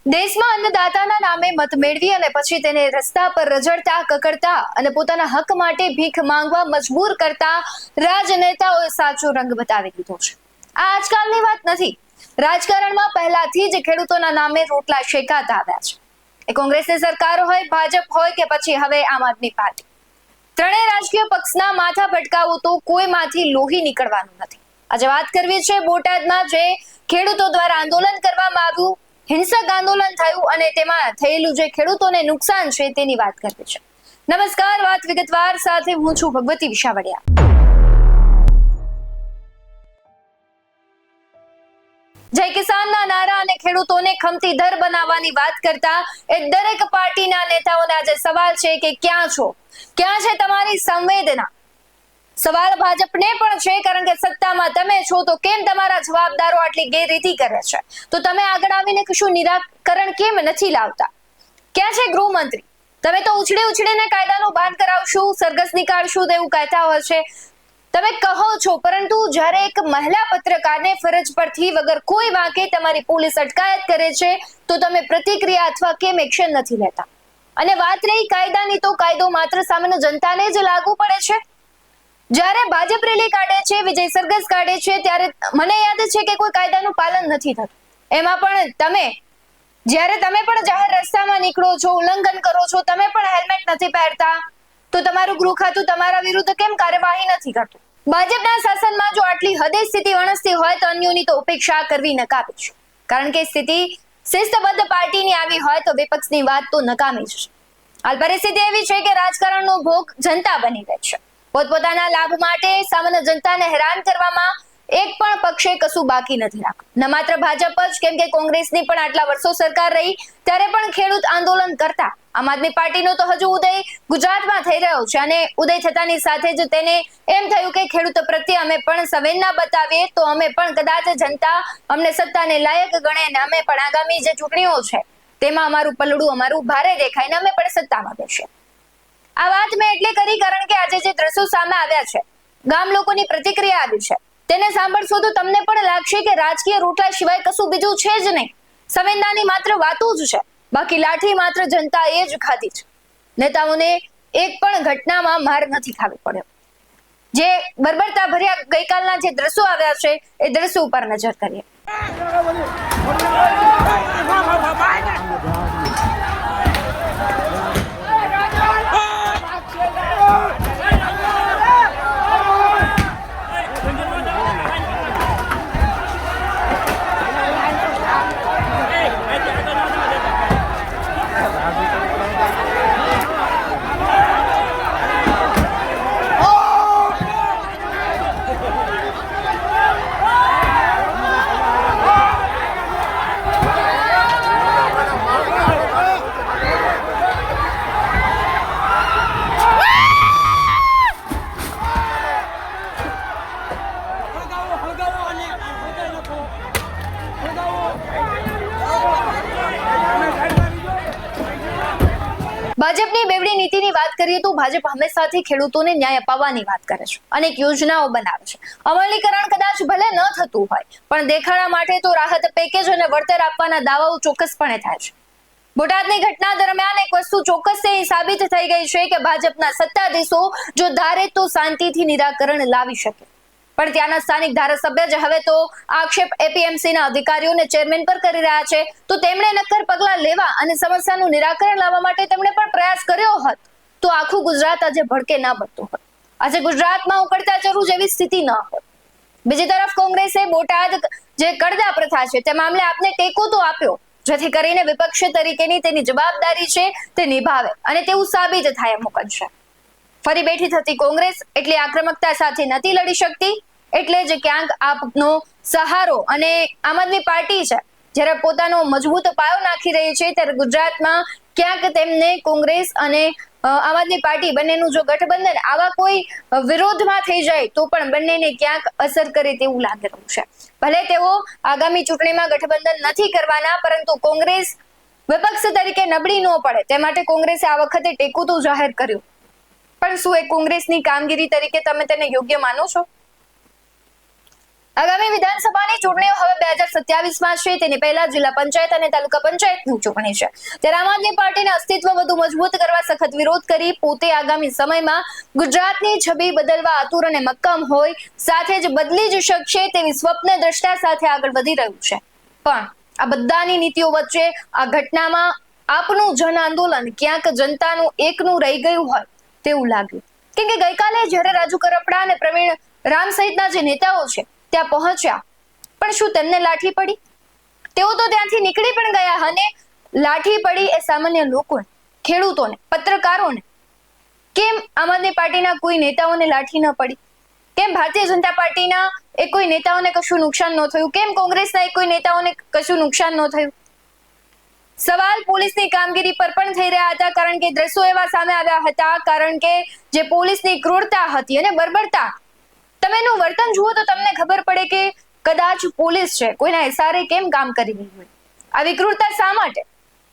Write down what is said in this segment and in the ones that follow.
દેશમાં અન્નદાતાના નામે મત મેળવી અને પછી તેને રસ્તા પર રઝળતા કકડતા અને પોતાના હક માટે ભીખ માંગવા મજબૂર કરતા રાજનેતાઓએ સાચો રંગ બતાવી દીધો છે। આ આજકાલની વાત નથી, રાજકારણમાં પહેલાથી જ ખેડૂતોના નામે રોટલા શેકાતા આવ્યા છે। એ કોંગ્રેસની સરકાર હોય, ભાજપ હોય કે પછી હવે આમ આદમી પાર્ટી, ત્રણેય રાજકીય પક્ષના માથા ભટકાવો તો કોઈમાંથી લોહી નીકળવાનું નથી। આજે વાત કરવી છે બોટાદમાં જે ખેડૂતો દ્વારા આંદોલન કરવામાં આવ્યું, હિંસક આંદોલન થયું અને તેમાં થયેલું જે ખેડૂતોને નુકસાન છે તેની વાત કરવી છે। નમસ્કાર, વાત વિગતવાર સાથે હું છું ભગવતી વિશાવડિયા। જય કિસાનના નારા અને ખેડૂતોને ખમતી દર બનાવવાની વાત કરતા એ દરેક પાર્ટીના નેતાઓને આજે સવાલ છે કે ક્યાં છો, ક્યાં છે તમારી સંવેદના? સવાલ ભાજપને પણ છે, કારણ કે સત્તામાં તમે છો તો કેમ તમારા જવાબદારો આટલી ગેરરીતિ કરે છે? તો તમે આગળ આવીને કશું નિરાકરણ કેમ નથી લાવતા? ક્યાં છે ગૃહમંત્રી? તમે તો ઉછળીને કાયદાનું ભાન કરાવશું, સરઘસ નીકાળશું તેવું કહેતા હોય છે, તમે કહો છો, પરંતુ જ્યારે એક મહિલા પત્રકારને ફરજ પરથી વગર કોઈ વાંકે તમારી પોલીસ અટકાયત કરે છે તો તમે પ્રતિક્રિયા અથવા કેમ એક્શન નથી લેતા? અને વાત રહી કાયદાની, તો કાયદો માત્ર સામાન્ય જનતાને જ લાગુ પડે છે। જ્યારે ભાજપ રેલી કાઢે છે, વિજય સરઘસ કાઢે છે, ત્યારે મને યાદ છે કે કોઈ કાયદાનું પાલન નથી થતું। એમાં પણ જ્યારે તમે પણ જાહેર રસ્તામાં નીકળો છો, ઉલ્લંઘન કરો છો, તમે પણ હેલ્મેટ નથી પહેરતા, તો તમારું ગૃહ ખાતું તમારા વિરુદ્ધ કેમ કાર્યવાહી નથી કરતું? ભાજપના શાસનમાં જો આટલી હદે સ્થિતિ વણસતી હોય તો અન્યોની તો ઉપેક્ષા કરવી નકામી છે, કારણ કે સ્થિતિ શિસ્તબદ્ધ પાર્ટીની આવી હોય તો વિપક્ષની વાત તો નકામી જ છે। હાલ પરિસ્થિતિ એવી છે કે રાજકારણનો ભોગ જનતા બની ગઈ છે। પોતપોતાના લાભ માટે સામાન્ય જનતાને હેરાન કરવામાં એક પણ પક્ષે કશું બાકી નથી રાખ્યું। ન માત્ર ભાજપ જ, કેમ કે કોંગ્રેસની પણ આટલા વર્ષો સરકાર રહી ત્યારે પણ ખેડૂત આંદોલન કરતા। આમ આદમી પાર્ટીનો તો હજુ ઉદય ગુજરાતમાં થઈ રહ્યો છે અને ઉદય થતાની સાથે જ તેને એમ થયું કે ખેડૂતો પ્રત્યે અમે પણ સંવેદના બતાવીએ તો અમે પણ કદાચ જનતા અમને સત્તાને લાયક ગણે અને અમે પણ આગામી જે ચૂંટણીઓ છે તેમાં અમારું પલડું અમારું ભારે દેખાય ને અમે પણ સત્તામાં બેસીએ। આ વાત મેં એટલે કરી કારણ કે આજે જે દ્રશ્યો સામે આવ્યા છે, ગામ લોકોની પ્રતિક્રિયા આવી છે, તેને સાંભળશો તો તમને પણ લાગશે કે રાજકીય રોટલા સિવાય કશું બીજું છે જ નહીં। સંવેદનાની માત્ર વાતો જ છે, બાકી લાઠી માત્ર જનતાએ જ ખાધી છે। નેતાઓને એક પણ ઘટનામાં માર નથી ખાવી પડ્યો। જે બર્બરતા ભર્યા ગઈકાલના જે દ્રશ્યો આવ્યા છે એ દ્રશ્યો ઉપર નજર કરીએ। ભાજપની બેવડી નીતિની વાત કરીએ તો ભાજપ હંમેશાથી ખેડૂતોને ન્યાય અપાવવાની વાત કરે છે, અનેક યોજનાઓ બનાવે છે। અમલીકરણ કદાચ ભલે ન થતું હોય, પણ દેખાડા માટે તો રાહત પેકેજ અને વળતર આપવાના દાવાઓ ચોક્કસપણે થાય છે। બોટાદની ઘટના દરમિયાન એક વસ્તુ ચોક્કસ સાબિત થઈ ગઈ છે કે ભાજપના સત્તાધીશો જો ધારે તો શાંતિથી નિરાકરણ લાવી શકે, પણ ત્યાંના સ્થાનિક ધારાસભ્ય જે હવે તો આક્ષેપ એપીએમસીના અધિકારીઓને ચેરમેન પર કરી રહ્યા છે, તો તેમણે નક્કર પગલા લેવા અને સમસ્યાનું નિરાકરણ લાવવા માટે તેમણે પણ પ્રયાસ કર્યો હોત તો આખું ગુજરાત આજે ભડકે ના બનતું હોત। આજે ગુજરાતમાં ઉકળતા ચરુ જેવી સ્થિતિ ન હોત। બીજી તરફ કોંગ્રેસે બોટાદ જે કડદા પ્રથા છે તે મામલે આપને ટેકો તો આપ્યો, જેથી કરીને વિપક્ષ તરીકેની તેની જવાબદારી છે તે નિભાવે અને તેવું સાબિત થાય અમુક અંશે। ફરી બેઠી થતી કોંગ્રેસ એટલી આક્રમકતા સાથે નથી લડી શકતી, એટલે જ ક્યાંક આપનો સહારો અને આમ આદમી પાર્ટી છે જ્યારે પોતાનો મજબૂત પાયો નાખી રહી છે, ત્યારે ગુજરાતમાં ક્યાંક તેમને કોંગ્રેસ અને આમ આદમી પાર્ટી બંનેનું જો ગઠબંધન આવા કોઈ વિરોધમાં થઈ જાય તો પણ બંનેને ક્યાંક અસર કરે તેવું લાગી રહ્યું છે। ભલે તેઓ આગામી ચૂંટણીમાં ગઠબંધન નથી કરવાના, પરંતુ કોંગ્રેસ વિપક્ષ તરીકે નબળી ન પડે તે માટે કોંગ્રેસે આ વખતે ટેકો તો જાહેર કર્યો, પણ શું એ કોંગ્રેસની કામગીરી તરીકે તમે તેને યોગ્ય માનો છો? આગામી વિધાનસભાની ચૂંટણીઓ હવે 2027માં છે. તેની પહેલા જિલ્લા પંચાયત અને તાલુકા પંચાયતની ચૂંટણી છે. ત્યારે આમ આદમી પાર્ટીના અસ્તિત્વ વધુ મજબૂત કરવા સખત વિરોધ કરી પોતે આગામી સમયમાં ગુજરાતની છબી બદલવા આતુર અને મક્કમ હોય, સાથે જ બદલી જ શકશે તેવી સ્વપ્ન દ્રષ્ટા સાથે આગળ વધી રહ્યું છે. પણ આ બધાની નીતિઓ વચ્ચે આ ઘટનામાં આપનું જન આંદોલન ક્યાંક જનતાનું એકનું રહી ગયું હોય તેવું લાગ્યું. કેમ કે ગઈકાલે જ્યારે રાજુ કરપડા અને પ્રવીણ રામ સહિતના જે નેતાઓ છે ત્યાં પહોંચ્યા, પણ શું તેમને લાઠી પડી? તેઓ તો ત્યાંથી નીકળી પણ ગયા અને લાઠી પડી એ સામાન્ય લોકોને, ખેડૂતોને, પત્રકારોને. કેમ આમ આદમી પાર્ટીના કોઈ નેતાઓને લાઠી ન પડી? કેમ ભારતીય જનતા પાર્ટીના એ કોઈ નેતાઓને કશું નુકસાન ન થયું? કેમ કોંગ્રેસના એ કોઈ નેતાઓને કશું નુકસાન ન થયું? સવાલ પોલીસની કામગીરી પર પણ થઈ રહ્યા હતા, કારણ કે દ્રશ્યો એવા સામે આવ્યા હતા, કારણ કે જે પોલીસની ક્રૂરતા હતી અને બર્બરતા, તમે એનું વર્તન જુઓ તો તમને ખબર પડે કે કદાચ પોલીસ છે કોઈના ઇશારે કેમ કામ કરી રહી હોય. આવી ક્રૂરતા શા માટે?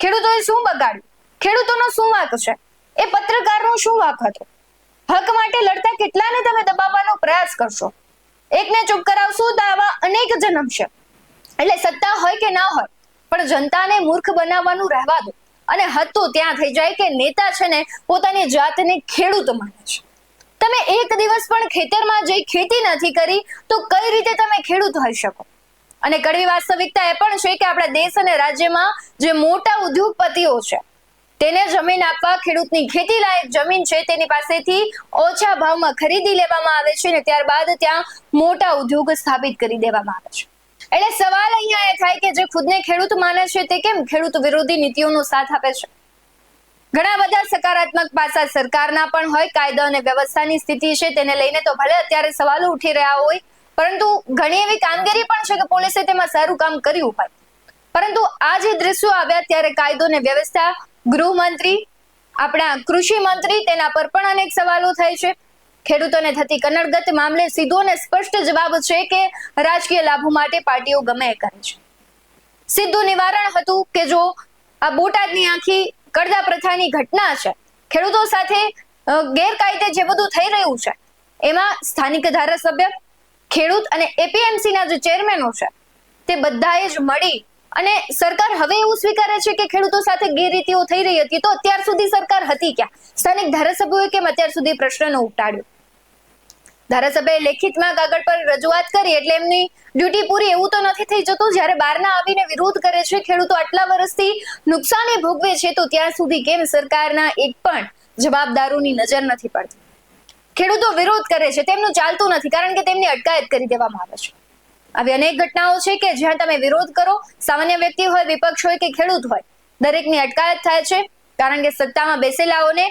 ખેડૂતોએ શું બગાડ્યું? ખેડૂતોનો શું વાંક છે? એ પત્રકારનો શું વાંક હતો? હક માટે લડતા કેટલાને તમે દબાવવાનો પ્રયાસ કરશો? એકને ચૂપ કરાવશો તો આવા અનેક જન્મ છે. એટલે સત્તા હોય કે ના હોય, પણ જનતાને મૂર્ખ બનાવવાનું રહેવા દો. અને હદ તો ત્યાં થઈ જાય કે નેતા છે ને પોતાની જાતને ખેડૂત માને છે. તમે એક દિવસ પણ ખેતરમાં જઈ ખેતી નથી કરી તો કઈ રીતે તમે ખેડૂત હોઈ શકો? અને કડવી વાસ્તવિકતા એ પણ છે કે આપણા દેશ અને રાજ્યમાં જે મોટા ઉદ્યોગપતિઓ છે તેને જમીન આપવા ખેડૂતની ખેતી લાયક જમીન છે તેની પાસેથી ઓછા ભાવમાં ખરીદી લેવામાં આવે છે અને ત્યારબાદ ત્યાં મોટા ઉદ્યોગ સ્થાપિત કરી દેવામાં આવે છે. એટલે સવાલ અહીંયા એ થાય કે જે ખુદને ખેડૂત માને છે તે કેમ ખેડૂત વિરોધી નીતિઓનો સાથ આપે છે? ઘણા બધા સકારાત્મક પાસા સરકારના પણ હોય. કાયદા અને વ્યવસ્થાની સ્થિતિ છે તેને લઈને તો ભલે અત્યારે સવાલો ઉઠી રહ્યા હોય, પરંતુ ઘણી એવી કામગીરી પણ છે કે પોલીસે તેમાં સારું કામ કર્યું હોય. પરંતુ આ જે દ્રશ્યો આવ્યા ત્યારે કાયદો અને વ્યવસ્થા, ગૃહમંત્રી, આપણા કૃષિ મંત્રી, તેના પર પણ અનેક સવાલો થાય છે. ખેડૂતોને થતી કનડગત મામલે સીધો અને સ્પષ્ટ જવાબ છે કે રાજકીય લાભો માટે પાર્ટીઓ ગમે એ કરે છે. સીધું નિવારણ હતું કે જો આ બોટાદની આખી કડદા પ્રથાની ઘટના છે, ખેડૂતો સાથે ગેરકાયદે જે બધું થઈ રહ્યું છે, એમાં સ્થાનિક ધારાસભ્ય, ખેડૂત અને એપીએમસીના જે ચેરમેનો છે તે બધાએ જ મળી અને સરકાર હવે એવું સ્વીકારે છે કે ખેડૂતો સાથે ગેરરીતિઓ થઈ રહી હતી. તો અત્યાર સુધી સરકાર હતી ક્યાં? સ્થાનિક ધારાસભ્યોએ કેમ અત્યાર સુધી પ્રશ્ન ન ઉઠાડ્યો? ધારાસભ્યએ લેખિતમાં કાગળ પર રજૂઆત કરી એટલે એમની ડ્યુટી પૂરી એવું તો નથી થઈ જતું. જ્યારે બહારના આવીને વિરોધ કરે છે, ખેડૂતો આટલા વર્ષથી નુકસાની ભોગવે છે, તો ત્યાં સુધી કેમ સરકારના એક પણ જવાબદારોની નજર નથી પડતી? ખેડૂતો વિરોધ કરે છે, તેમનું ચાલતું નથી કારણ કે તેમની અટકાયત કરી દેવામાં આવે છે. આવી અનેક ઘટનાઓ છે કે જ્યાં તમે વિરોધ કરો, સામાન્ય વ્યક્તિ હોય, વિપક્ષ હોય કે ખેડૂત હોય, દરેકની અટકાયત થાય છે, કારણ કે સત્તામાં બેસેલાઓને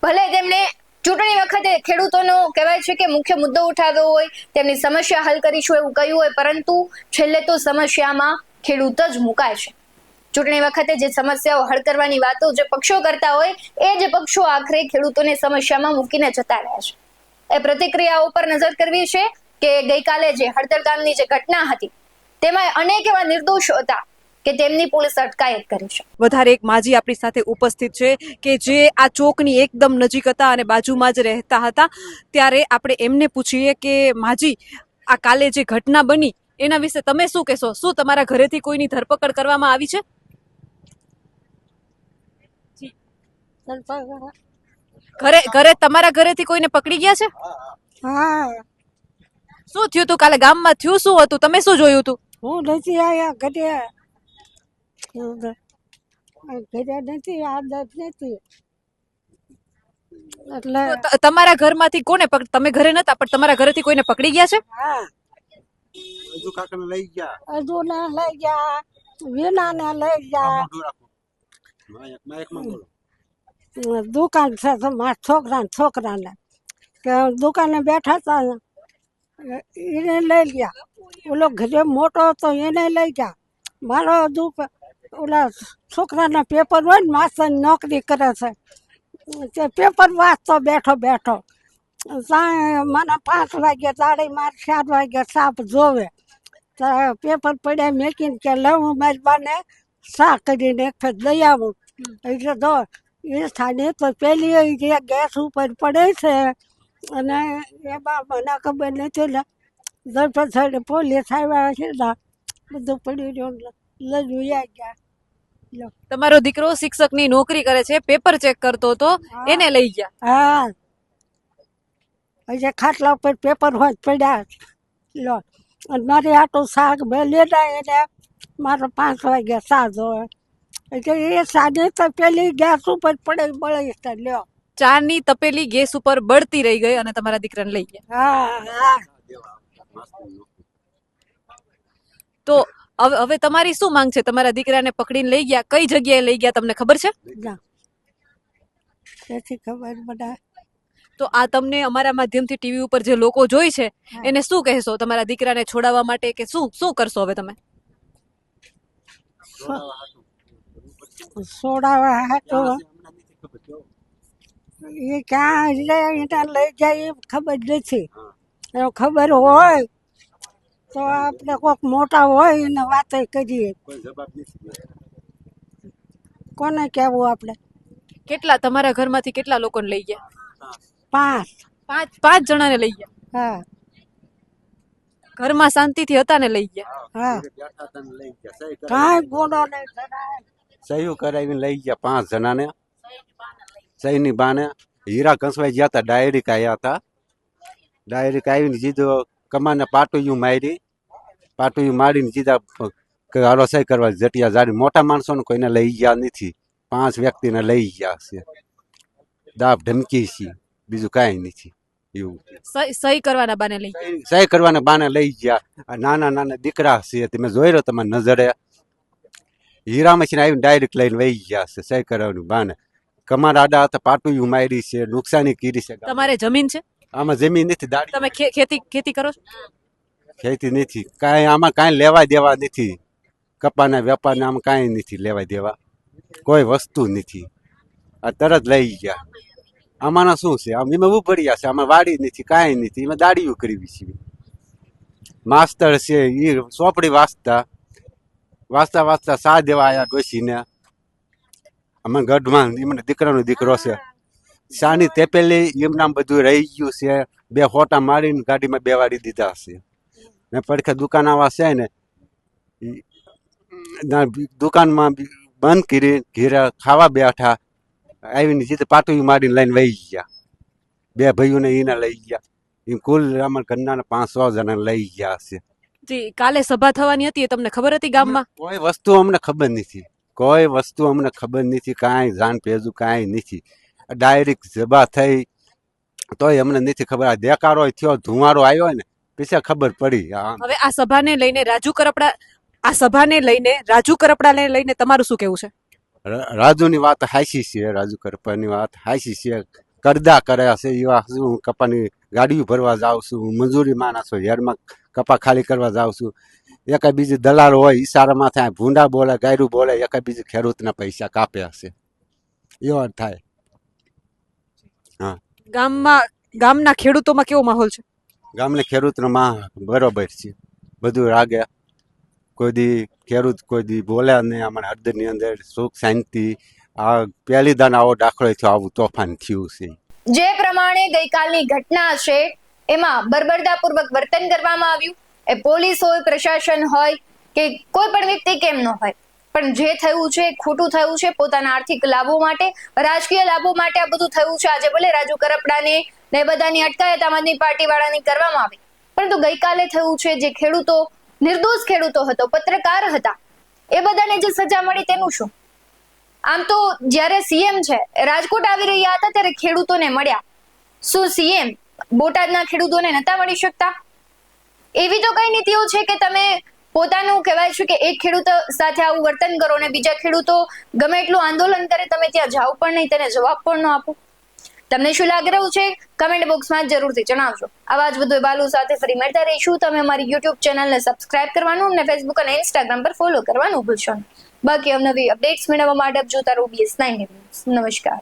ભલે તેમને ચૂંટણી વખતે ખેડૂતોનો કહેવાય છે કે મુખ્ય મુદ્દો ઉઠાવ્યો હોય, તેમની સમસ્યા હલ કરીશું એવું કહ્યું હોય, પરંતુ છેલ્લે તો સમસ્યામાં ખેડૂત જ મુકાય છે. ચૂંટણી વખતે જે સમસ્યાઓ હલ કરવાની વાતો જે પક્ષો કરતા હોય એ જ પક્ષો આખરે ખેડૂતોને સમસ્યામાં મૂકીને જતા રહ્યા છે. એ પ્રતિક્રિયાઓ પર નજર કરવી છે કે ગઈકાલે જે હળદર ગામની જે ઘટના હતી તેમાં અનેક એવા નિર્દોષ હતા કે તેમની પોલીસ અટકાયત કરી છે. વધારે એક માજી આપણી સાથે ઉપસ્થિત છે કે જે આ ચોકની એકદમ નજીક હતા અને બાજુમાં જ રહેતા હતા. ત્યારે આપણે એમને પૂછીએ કે માજી, આ કાલે જે ઘટના બની એના વિશે તમે શું કહેશો? શું તમારા ઘરેથી કોઈની ધરપકડ કરવામાં આવી છે? ઘરે તમારા ઘરેથી કોઈને પકડી ગયા છે? હા, શું થયું તું કાલે? ગામમાં થયું શું હતું? તમે શું જોયું તું? હું નથી આયા ઘરે નથી, આદત નથી એટલે તો તમારા ઘરમાંથી કોને તમે ઘરે નતા પણ તમારા ઘરેથી કોઈને પકડી ગયા છે? હા, હજુ કાકાને લઈ ગયા, અજુને લઈ ગયા, વીનાને લઈ ગયા. માઇકમાં બોલો. દુકાન છે તો મારા છોકરાને કે દુકાને બેઠા હતા એને લઈ ગયા. ઓલો ઘરે મોટો હતો એને લઈ ગયા. મારો ઓલા છોકરાના પેપર હોય ને, માસ્તરની નોકરી કરે છે, તે પેપર વાંચતો બેઠો બેઠો મને 5 વાગ્યા દાડે, મારે 4 વાગ્યા સાપ જોવે તો પેપર પડ્યા મેકીને કે લઉં મારી બાને શા કરીને એક ફેર લઈ આવું. એટલે તો એ સ્થાને તો પેલી જે ગેસ ઉપર પડે છે અને એમાં મને ખબર નથી પછી પોલીસ આવ્યા છે ને બધું પડી રહ્યું લઈ ગયા લો. તમારો દીકરો શિક્ષકની નોકરી કરે છે, પેપર ચેક કરતો હતો, એને લઈ ગયા. હા હજી ખાટલા ઉપર પેપર હોય પડ્યા લો. અને મારી આટલું શાક મેં લીધા એને મારો 5 વાગે સાજ હોય એટલે એ સાંજે તો પેલી ગેસ ઉપર પડે બળી છે લ્યો. ચાની તપેલી ગેસ ઉપર બળતી રહી ગઈ અને તમારા દીકરાને લઈ ગયા. હા હા તો હવે તમારી શું માંગ છે? તમારા દીકરાને પકડીને લઈ ગયા, કઈ જગ્યાએ લઈ ગયા તમને ખબર છે? ના તેથી ખબર બધા તો આ તમને અમારા માધ્યમથી ટીવી ઉપર જે લોકો જોઈ છે એને શું કહેશો તમારા દીકરાને છોડાવવા માટે, કે શું કરશો હવે તમે? સોડાવા હતો એ ક્યાં એને લઈ જાય એ ખબર નથી. એ ખબર હોય તો આપણે કોઈક મોટા હોય એને વાતો કરીએ. કોઈ જવાબ નથી. કોને કહેવું આપણે? કેટલા તમારા ઘરમાંથી કેટલા લોકોને લઈ ગયા? 5. પાંચ જણાને લઈ ગયા. હા ઘરમાં શાંતિથી હતા ને લઈ ગયા. હા બેઠા હતા ને લઈ ગયા. સહી કાંઈ ગુનો નહીં કરાય. સહી કરાવીને લઈ ગયા 5 જણાને. સહીની બાને હીરા ઘસવાઈ ગયા હતા. ડાયરેક્ટ આવ્યા હતા. ડાયરેક્ટ આવીને જીધો કમાને પાટુયું મારી. પાટુયું મારીને જીધા હાલો સહી કરવા જટિયા જારી. મોટા માણસોને કોઈને લઈ ગયા નથી. 5 વ્યક્તિને લઈ ગયા છે. દાબ ધમકી છે, બીજું કાંઈ નથી. એવું સહી કરવાના બાને લઈ ગયા. સહી કરવાના બાને લઈ ગયા. આ નાના નાના દીકરા છે, તમે જોઈ રહ્યો તમારી નજરે. હીરા મશીન આવીને ડાયરેક્ટ લઈને વહી ગયા છે સહી કરવાનું બાને. કમાર આડા હતા, પાટુયું મારી છે, નુકસાની કરી છે. તમારે જમીન છે? આમાં જમીન નથી. દાડી તમે ખેતી કરો છો? ખેતી નથી કાંઈ. આમાં કાંઈ લેવા દેવા નથી. કપાના વેપારના આમાં કાંઈ નથી લેવા દેવા. કોઈ વસ્તુ નથી. આ તરત લઈ ગયા. આમાંના શું છે? આમ એમાં ઉભર્યા છે. આમાં વાડી નથી, કાંઈ નથી. એમાં દાડીઓ કરવી છે. માસ્તર છે એ ચોપડી વાંચતા વાંચતા સા દેવા આવ્યા ડોસીને. અમે ગઢમાં એમને દીકરાનો દીકરો છે. શાની તેપેલી એમ નામ બધું રહી ગયું છે. 2 હોટા મારીને ગાડીમાં બેવાડી દીધા છે. ને પડખે દુકાન આવા છે ને દુકાનમાં બંધ કરી ઘેરે ખાવા બેઠા. આવીને જીતે પાટું મારીને લઈને વહી ગયા. 2 ભાઈઓને એને લઈ ગયા. એમ કુલ અમારા ઘરના 500 જણા લઈ ગયા છે. જી, કાલે સભા થવાની હતી, એ તમને ખબર હતી ગામમાં? કોઈ વસ્તુ અમને ખબર નથી. કોઈ વસ્તુ અમને ખબર નથી. કાંઈ જાણ પેજું કાંઈ નથી. ડાયરેક્ટ સભા થઈ તોય અમને નથી ખબર. આ દેકારો થયો, ધુમાડો આવ્યો ને પછી ખબર પડી. હવે આ સભાને લઈને રાજુ કરપડાને લઈને તમારું શું કેવું છે? રાજુની વાત હાચી છે. રાજુ કરપાની વાત હાચી છે. કરદા કર્યા છે એવા. હું કપાની ગાડીઓ ભરવા જાઉં છું. મજૂરી માણસ હોય, હેરમાં કપા ખાલી કરવા જાઉં છું. એકાઈ બીજી દલાલ હોય, ઈશારામાં થાય, ભૂંડા બોલે, ગાયરું બોલે, એકાઈ બીજી ખેડૂતના પૈસા કાપ્યા છે. એવા થાય. હા, ગામના ખેડૂતોમાં કેવો માહોલ છે? ગામના ખેડૂતનો માં બરોબર છે. બધું રાગે. કોઈ દી ખેડૂત કોઈ દી બોલે નહીં. અમારા હળદરની અંદર સુખ શાંતિ. આ પહેલી દાન આવો દાખલો થયો, આવું તોફાન થયું છે. જે પ્રમાણે ગઈકાલની ઘટના છે એમાં બર્બરતાપૂર્વક વર્તન કરવામાં આવ્યું. એ પોલીસ હોય, પ્રશાસન હોય કે કોઈ પણ વ્યક્તિ કેમ ન હોય, પણ જે થયું છે ખોટું થયું છે. પોતાના આર્થિક લાભો માટે, રાજકીય લાભો માટે આ બધું થયું છે. આજે ભલે રાજુ કરપડાને ને બધાની અટકાયત આમ આદમી પાર્ટી વાળાની કરવામાં આવી, પરંતુ ગઈકાલે થયું છે જે ખેડૂતો, નિર્દોષ ખેડૂતો હતો, પત્રકાર હતા, એ બધાને જે સજા મળી તેનું શું? આમ તો જ્યારે સીએમ છે રાજકોટ આવી રહ્યા હતા ત્યારે ખેડૂતોને મળ્યા. શું સીએમ બોટાદના ખેડૂતોને નતા મળી શકતા? એવી તો કઈ નીતિઓ છે કે તમે પોતાનું કહેવાય છે કે એક ખેડૂત સાથે આવું વર્તન કરો ને બીજા ખેડૂતો ગમે એટલું આંદોલન કરે તમે ત્યાં જાવ પણ નહીં, તેને જવાબ પણ ન આપો? તમને શું લાગી રહ્યું છે કમેન્ટ બોક્સમાં જરૂરથી જણાવજો. આવા જ વધુ બાલુ સાથે ફરી મળતા રહીશું. તમે અમારી યુટ્યુબ ચેનલને સબસ્ક્રાઇબ કરવાનું અને ફેસબુક અને ઇન્સ્ટાગ્રામ પર ફોલો કરવાનું ભૂલશો નહીં. બાકી નવી અપડેટ્સ મેળવવા માટે આપ જોતા રહો BS9 ન્યૂઝ. નમસ્કાર.